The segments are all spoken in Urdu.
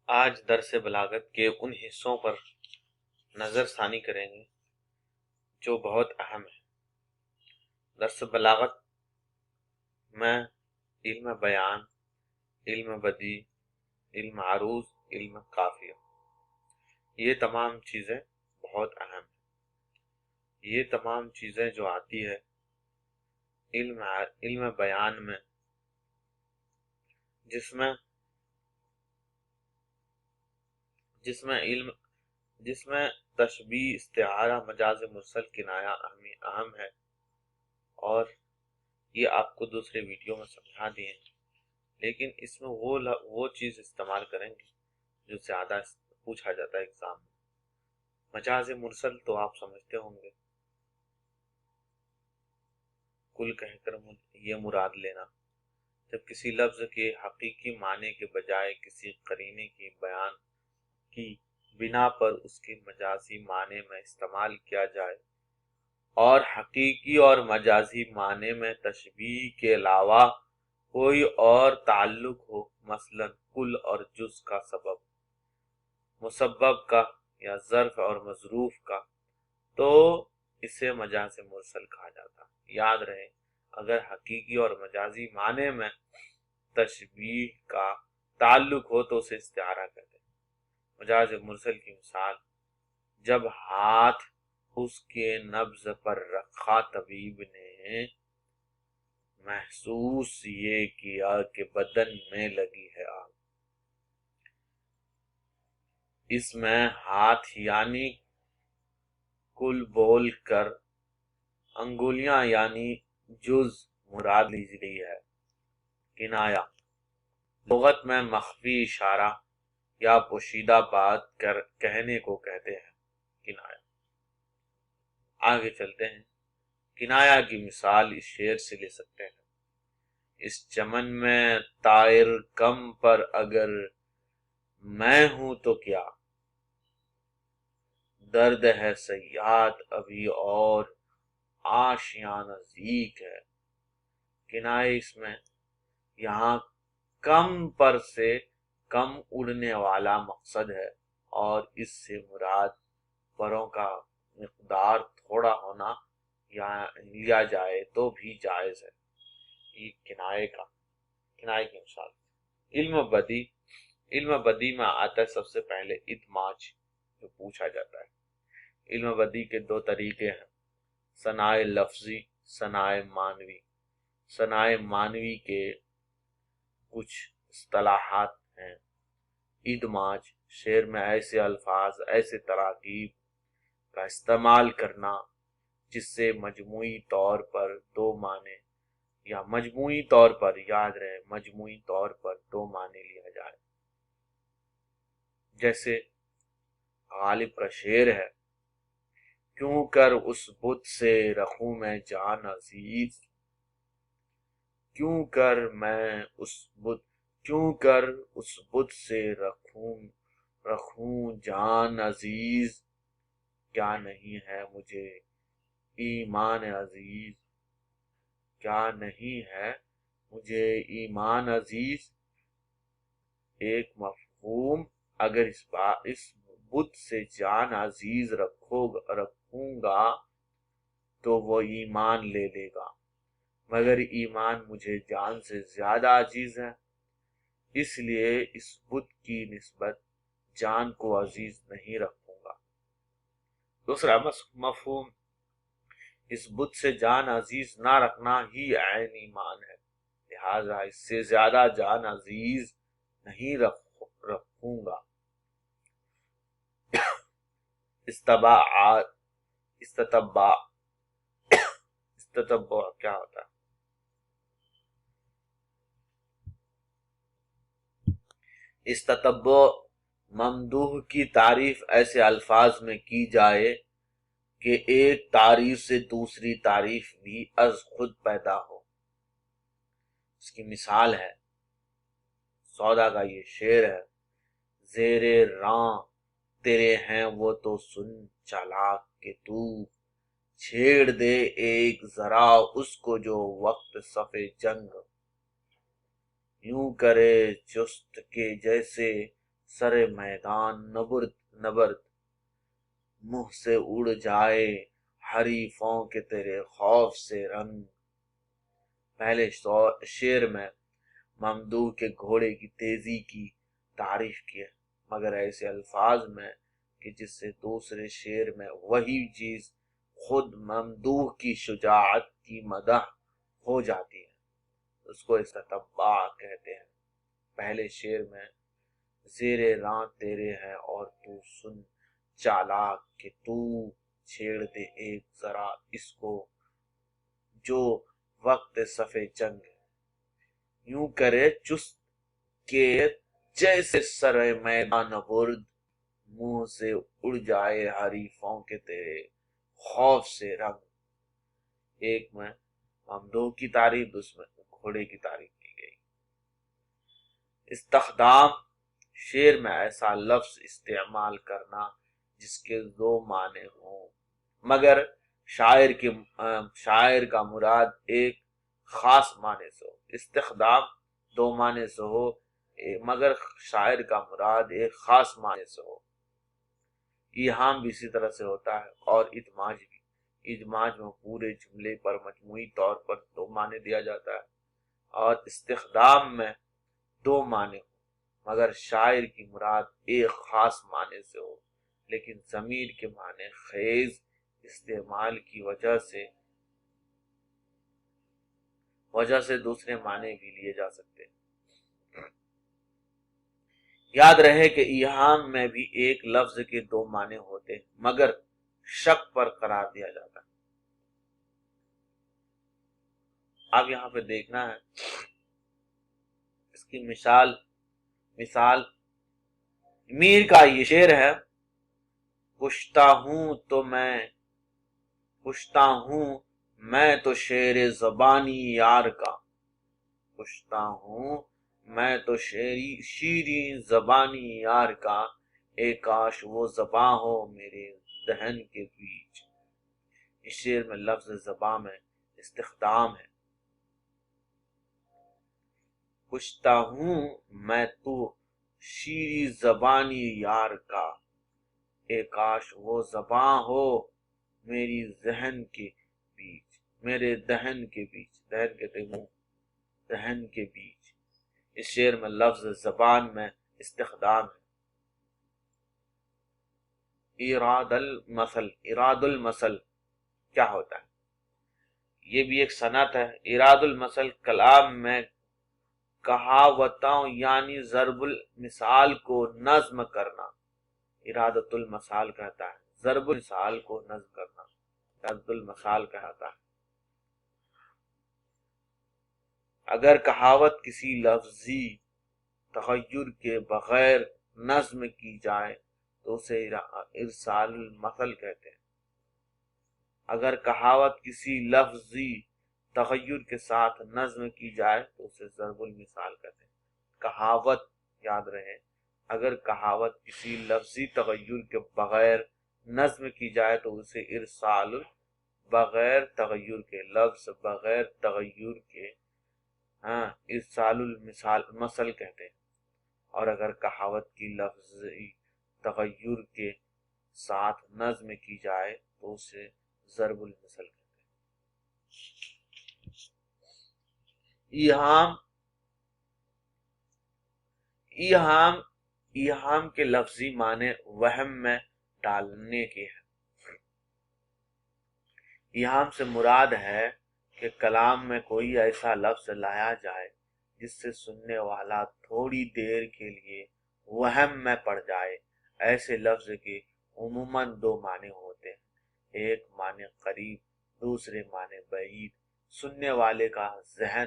آج درس بلاغت کے ان حصوں پر نظر ثانی کریں گے جو بہت اہم ہے۔ درس بلاغت میں علم بیان، علم بدیع، علم عروض، علم قافیہ، یہ تمام چیزیں بہت اہم ہیں۔ یہ تمام چیزیں جو آتی ہے علم بیان میں، جس میں تشبیہ، استعارہ، مجاز مرسل، کنایہ اہم ہے، اور یہ آپ کو دوسرے ویڈیو میں سمجھا دیے ہیں، لیکن اس میں وہ چیز استعمال کریں گے جو زیادہ پوچھا جاتا ہے ایگزام میں۔ مجاز مرسل تو آپ سمجھتے ہوں گے، کل کہہ کر یہ مراد لینا جب کسی لفظ کے حقیقی معنی کے بجائے کسی قرینے کی بیان کی بنا پر اس کے مجازی معنی میں استعمال کیا جائے، اور حقیقی اور مجازی معنی میں تشبیہ کے علاوہ کوئی اور تعلق ہو، مثلا کل اور جز کا سبب، مسبب کا یا ظرف اور مظروف کا، تو اسے مجاز مرسل کہا جاتا ہے۔ یاد رہے، اگر حقیقی اور مجازی معنی میں تشبیہ کا تعلق ہو تو اسے استعارہ کہتے ہیں۔ مجاز مرسل کی مثال: جب ہاتھ اس کے نبض پر رکھا طبیب نے محسوس یہ کیا کہ بدن میں لگی ہے آگ۔ اس میں ہاتھ یعنی کل بول کر انگلیاں یعنی جز مراد لی گئی ہے۔ کنایہ لغت میں مخفی اشارہ یا پوشیدہ بات کہنے کو کہتے ہیں کنایہ۔ آگے چلتے ہیں۔ کنایہ کی مثال اس شعر سے لے سکتے ہیں: اس چمن میں طائر کم پر اگر میں ہوں تو کیا، درد ہے صیاد ابھی اور آشیاں نزدیک ہے۔ کنایہ اس میں یہاں کم پر سے کم اڑنے والا مقصد ہے، اور اس سے مراد پروں کا مقدار تھوڑا ہونا یا لیا جائے تو بھی جائز ہے۔ یہ کنایہ کی مثال۔ علم بدیع میں آتا ہے سب سے پہلے ادماج، جو پوچھا جاتا ہے۔ علم بدیع کے دو طریقے ہیں: ثناء لفظی، ثناء معنوی۔ ثناء معنوی کے کچھ اصطلاحات ہیں: ادماج، شعر میں ایسے الفاظ، ایسے تراکیب کا استعمال کرنا جس سے مجموعی طور پر دو معنی، یا مجموعی طور پر، یاد رہے مجموعی طور پر دو معنی لیا جائے۔ جیسے غالب کا شعر ہے: کیوں کر اس بت سے رکھوں میں جان عزیز، کیوں کر اس بت سے رکھوں جان عزیز، کیا نہیں ہے مجھے ایمان عزیز، کیا نہیں ہے مجھے ایمان عزیز۔ ایک مفہوم: اگر اس بت سے جان عزیز رکھوں گا تو وہ ایمان لے لے گا، مگر ایمان مجھے جان سے زیادہ عزیز ہے، اس لیے اس بت کی نسبت جان کو عزیز نہیں رکھوں گا۔ دوسرا مفہوم: اس بت سے جان عزیز نہ رکھنا ہی عین ایمان ہے، لہذا اس سے زیادہ جان عزیز نہیں رکھوں گا۔ استتبع کیا ہوتا ہے؟ استتبع ممدوح کی تعریف ایسے الفاظ میں کی جائے کہ ایک تعریف سے دوسری تعریف بھی از خود پیدا ہو۔ اس کی مثال ہے، سودا کا یہ شعر ہے: زیر راں تیرے ہیں وہ تو سن چالاک کہ تو چھیڑ دے ایک ذرا اس کو جو وقت صف جنگ، یوں کرے چست کے جیسے سر میدان نبرد منہ سے اڑ جائے حریفوں کے تیرے خوف سے رنگ۔ پہلے شعر میں ممدوح کے گھوڑے کی تیزی کی تعریف کی ہے، مگر ایسے الفاظ میں کہ جس سے دوسرے شعر میں وہی چیز خود ممدوح کی شجاعت کی مدح ہو جاتی ہے، اس کو استتباع کہتے ہیں۔ پہلے شعر میں زیر راں تیرے ہے اور تو سن چالاک کہ تو چھیڑ دے ایک ذرا اس کو جو وقت صفِ جنگ ہے، یوں کرے چست کہ جیسے سر میدان نبرد منہ سے اڑ جائے حریفوں کے تیرے خوف سے رنگ۔ ایک میں ممدوح کی تعریف، دوسرے میں گھوڑے کی تعریف کی گئی۔ استخدام، شعر میں ایسا لفظ استعمال کرنا جس کے دو معنی ہوں مگر شاعر کا مراد ایک خاص معنی سے ہو۔ استخدام دو معنی سے ہو مگر شاعر کا مراد ایک خاص معنی سے ہو۔ ایہام بھی اسی طرح سے ہوتا ہے، اور ادماج بھی۔ ادماج میں پورے جملے پر مجموعی طور پر دو معنی دیا جاتا ہے، اور استخدام میں دو معنی ہو مگر شاعر کی مراد ایک خاص معنی سے ہو، لیکن ضمیر کے معنی خیز استعمال کی وجہ سے دوسرے معنی بھی لیے جا سکتے ہیں۔ یاد رہے کہ ایہام میں بھی ایک لفظ کے دو معنی ہوتے ہیں مگر شک پر قرار دیا جاتا ہے۔ اب یہاں پہ دیکھنا ہے اس کی مثال میر کا یہ شعر ہے، پوچھتا ہوں میں تو شیر زبانی یار کا، پوچھتا ہوں میں تو شیریں زبانی یار کا، اے کاش وہ زباں ہو میرے دہن کے بیچ۔ اس شعر میں لفظ زباں میں استخدام ہے۔ پوچھتا ہوں میں تو شیریں زبانی یار کا، اے کاش وہ زباں ہو میری ذہن کے بیچ، میرے دہن کے بیچ، دہن کہتے ہیں دہن کے بیچ۔ اس شعر میں لفظ زبان میں استخدام ہے۔ ایراد المثل کیا ہوتا ہے؟ یہ بھی ایک صنعت ہے۔ ایراد المثل کلام میں کہاوتوں یعنی ضرب المثال کو نظم کرنا ارادۃ المثال کہتا ہے۔ ضرب المثال کو نظم کرنا ارادۃ المثال کہتا ہے۔ اگر کہاوت کسی لفظی تغیر کے بغیر نظم کی جائے تو اسے ارسال المثل کہتے ہیں۔ اگر کہاوت کسی لفظی تغیر کے ساتھ نظم کی جائے تو اسے ضرب المثال کہتے ہیں۔ کہاوت، یاد رہے، اگر کہاوت کسی لفظی تغیر کے بغیر نظم کی جائے تو اسے ارسال بغیر تغیر کے، لفظ بغیر تغیر کے ارسال المثل کہتے ہیں۔ اور اگر کہاوت کی لفظی تغیر کے ساتھ نظم کی جائے تو اسے ضرب المثل کہتے ہیں۔ ایہام کے لفظی معنی وہم میں ڈالنے کے ہیں۔ ایہام سے مراد ہے کہ کلام میں کوئی ایسا لفظ لایا جائے جس سے سننے والا تھوڑی دیر کے لیے وہم میں پڑ جائے۔ ایسے لفظ کے عموماً دو معنی ہوتے ہیں، ایک معنی قریب، دوسرے معنی بعید۔ سننے والے کا ذہن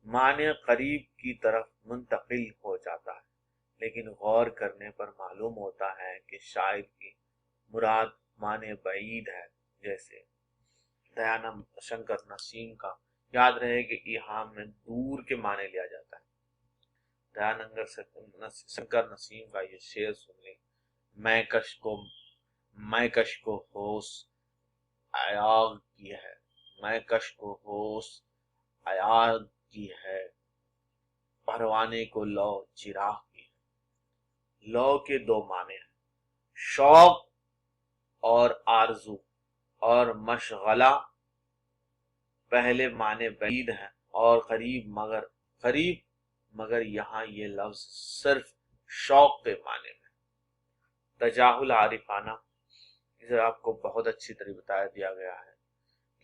معنی قریب کی طرف منتقل ہو جاتا ہے، لیکن غور کرنے پر معلوم ہوتا ہے کہ شاعر کی مراد معنی بعید ہے، جیسے دیانند شنکر نسیم کا۔ یاد رہے کہ ایہام میں دور کے معنی لیا جاتا ہے۔ دیانند شنکر نسیم کا یہ شعر سن لیں، میں کش کو ہوش عیاغ کی ہے، میں کش کو ہوش عیاغ کی ہے، پروانے کو لو چراغ کی ہے۔ لو کے دو معنی ہیں، شوق اور آرزو، اور مشغلہ پہلے معنی بعید ہیں اور قریب مگر یہاں یہ لفظ صرف شوق کے معنی میں۔ تجاہل عارفانہ، اسے آپ کو بہت اچھی طرح بتایا دیا گیا ہے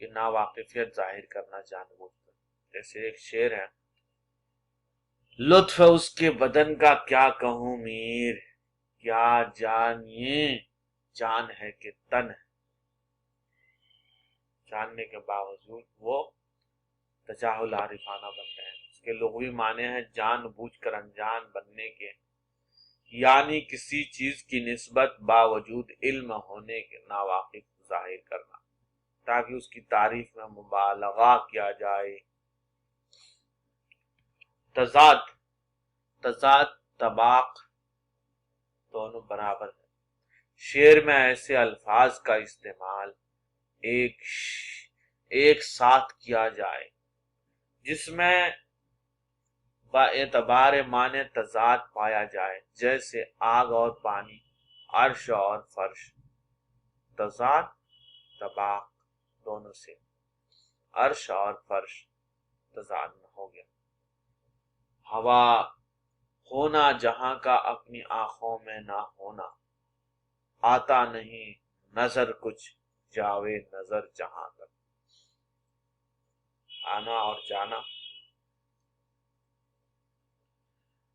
کہ ناواقفیت ظاہر کرنا جان بوجھ کر۔ جیسے ایک شعر ہے، لطف اس کے بدن کا کیا کہوں میر، کیا جانیے جان ہے کہ تن ہے، جاننے کے باوجود وہ تجاہل عارفانہ بنتے ہیں۔ اس کے لغوی معنی ہے جان بوجھ کر انجان بننے کے، یعنی کسی چیز کی نسبت باوجود علم ہونے کے ناواقف ظاہر کرنا تاکہ اس کی تعریف میں مبالغہ کیا جائے۔ تضاد طباق دونوں برابر ہیں۔ شعر میں ایسے الفاظ کا استعمال ایک ساتھ کیا جائے جس میں با اعتبار معنی تضاد پایا جائے، جیسے آگ اور پانی، عرش اور فرش۔ تضاد طباق دونوں سے، عرش اور فرش تضاد میں ہو گیا۔ ہوا ہونا جہاں کا اپنی آنکھوں میں نہ ہونا، آتا نہیں نظر کچھ جاوے نظر جہاں تک۔ آنا اور جانا۔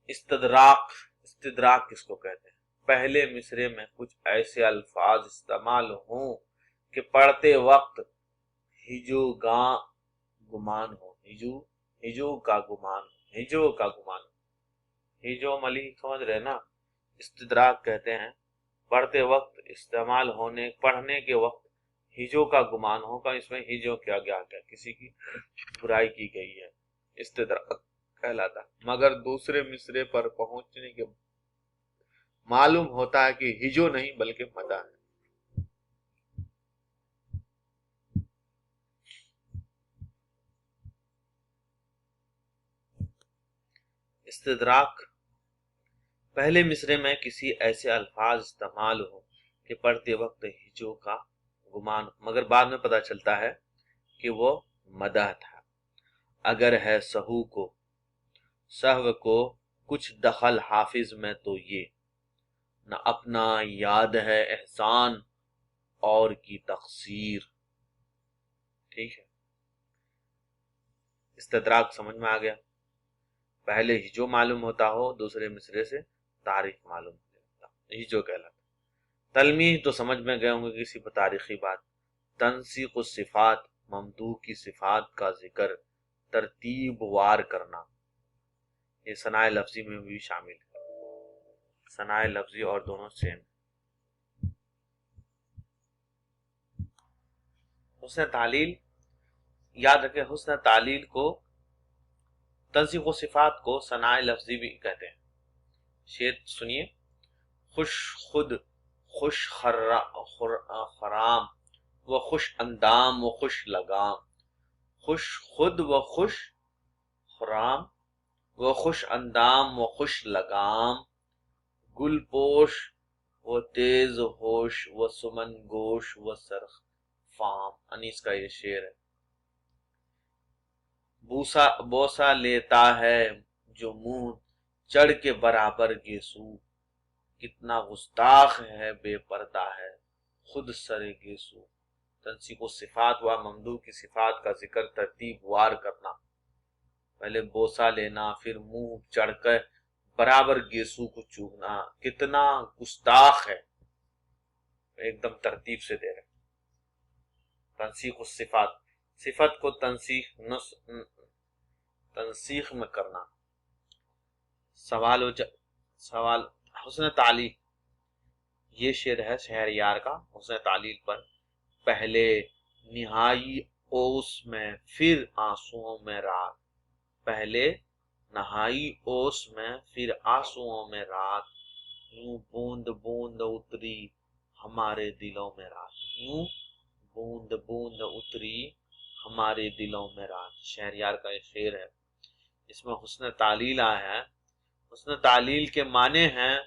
استدراک کس کو کہتے ہیں؟ پہلے مصرے میں کچھ ایسے الفاظ استعمال ہوں کہ پڑھتے وقت ہجو کا گمان ہو، ہجو کا گمان، ہجو ملی سمجھ رہے نا۔ استدراک کہتے ہیں پڑھتے وقت استعمال ہونے، پڑھنے کے وقت ہجو کا گمان ہو، کہ اس میں ہجو کیا گیا، کسی کی برائی کی گئی ہے، استدراک کہلاتا۔ مگر دوسرے مصرے پر پہنچنے کے معلوم ہوتا ہے کہ ہجو نہیں بلکہ مدح ہے۔ استدراک، پہلے مصرے میں کسی ایسے الفاظ استعمال ہو کہ پڑھتے وقت ہجو کا گمان، مگر بعد میں پتہ چلتا ہے کہ وہ مدح تھا۔ اگر ہے سہو کو کچھ دخل حافظ میں تو یہ، نہ اپنا یاد ہے احسان اور کی تقصیر۔ ٹھیک ہے، استدراک سمجھ میں آ گیا۔ پہلے ہجو معلوم ہوتا ہو، دوسرے مصرے سے تاریخ معلوم ہوتا، ہجو کہلاتا۔ تلمیح تو سمجھ میں گئے ہوں گے کسی تاریخی بات۔ تنسیق الصفات، ممدوح کی صفات کا ذکر ترتیب وار کرنا، یہ ثناء لفظی میں بھی شامل ہے۔ ثناء لفظی اور دونوں سیم۔ حسن تعلیل، یاد رکھیں حسن تعلیل کو، تنسیق و صفات کو ثناء لفظی بھی کہتے ہیں۔ شعر سنیے، خوش خرام و خوش اندام و خوش لگام، خوش خود و خوش خرام و خوش اندام و خوش لگام، گل پوش و تیز ہوش و سمن گوش و سرخ فام۔ انیس کا یہ شعر ہے۔ بوسا لیتا ہے جو منہ چڑھ کے برابر گیسو، کتنا گستاخ ہے بے پردہ ہے خود سر گیسو۔ تنسیق الصفات و ممدوح کی صفات کا ذکر ترتیب وار کرنا، پہلے بوسا لینا، پھر منہ چڑھ کر برابر گیسو کو چومنا، کتنا گستاخ ہے، ایک دم ترتیب سے دے رہے۔ تنسیق الصفات، صفت کو تنسیخ میں کرنا۔ سوال حسن تعلیل، یہ شعر ہے شہریار کا حسن تعلیل پر۔ پہلے نہائی اوس میں پھر آنسوؤں میں رات، پہلے نہائی اوس میں پھر آنسوؤں میں رات، یوں بوند بوند اتری ہمارے دلوں میں رات، یوں بوند بوند اتری ہمارے دلوں میں رات۔ شہریار کا یہ شعر ہے، اس میں حسن تعلیل آیا ہے۔ حسن تعلیل کے معنی ہیں